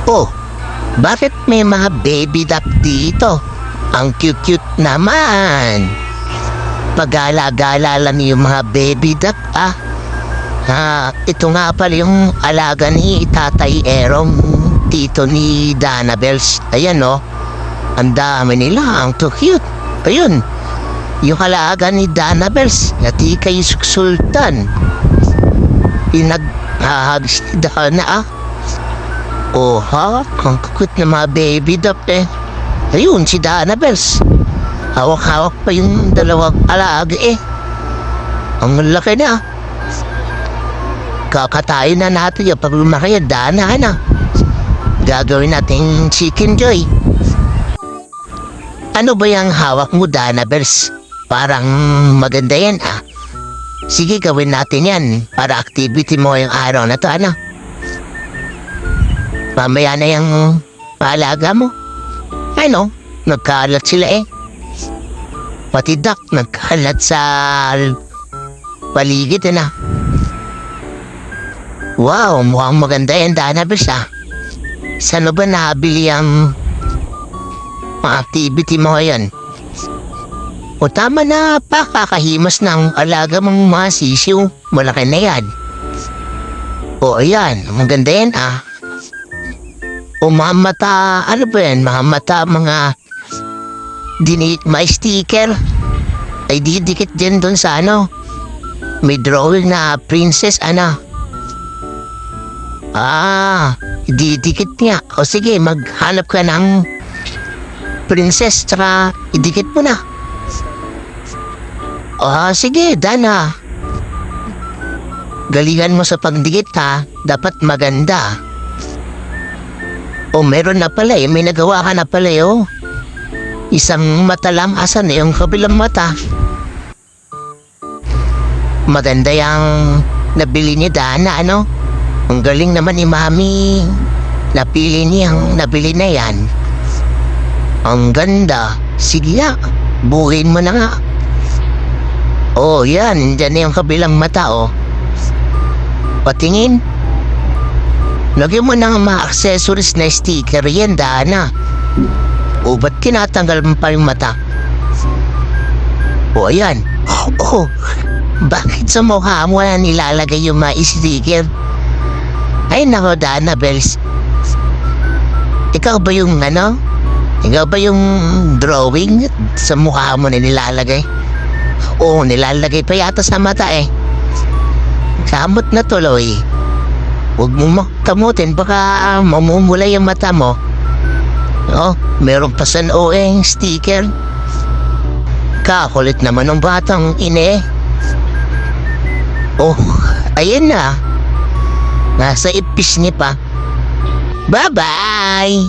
Oh, bakit may mga baby duck dito? Ang cute-cute naman. Pagala-gala lang yung mga baby duck, ah. Ito nga pala yung alaga ni Tatay Erong, tito ni Dana Bells. Ayan, oh. Ang dami nila, ang cute. Ayun, yung alaga ni Dana Bells, yati kay Sultan. Inaghahagis ni Dana, ah. Oh, ha? Ang cute na mga baby duck, eh. Ayun, si Dana Bells. Hawak-hawak pa yung dalawang alaga, eh. Ang laki na. Kakatayin na natin yung pag lumaki yung Dana, na. Gagawin natin chicken joy. Ano ba yung hawak mo, Dana Bells? Parang maganda yan, ah. Sige, gawin natin yan para activity mo yung araw na to, ano? Mamaya na yung paalaga mo. Ano, nagkalat sila, eh. Pati duck, nagkalat sa paligid, eh, na. Wow, mukhang maganda yan, Dana Bells, ah. Saan ba nabili ang activity mo yan? O tama na, pakakahimas ng alaga mong mga sisiw. Malaki na yan. O ayan, maganda yan, ah. O mga mata, ano ba yan? Mga mata, mga may sticker. Ay didikit dyan dun sa ano. May drawing na princess, ano. Didikit niya. O sige, maghanap ka ng princess, tsaka idikit mo na. Sige, Dana. Galingan mo sa pagdikit, ha. Dapat maganda. Meron na pala, eh. May nagawa ka na pala, eh, oh. Isang mata lang. Asan na yung kabilang mata? Maganda yung nabili ni Dana, ano? Ang galing naman ni Mami. Napili niyang nabili na yan. Ang ganda. Sige na, buuin mo na nga. Yan. Diyan na yung kabilang mata, oh. Patingin. Lagyan mo ng mga accessories na sticker yan, Dana. Ba't tinatanggal mo pa yung mata? Ayan. Bakit sa mukha mo na nilalagay yung mga sticker? Ay, nako, Dana Bells. Ikaw ba yung ano? Ikaw ba yung drawing sa mukha mo na nilalagay? Nilalagay pa yata sa mata, eh. Kamot na tuloy. Huwag mo maktamutin, baka mamumula yung mata mo. Meron pa sa OE sticker. Kakulit naman ng batang ine. Ayan na. Nasa ipis niya pa. Bye-bye!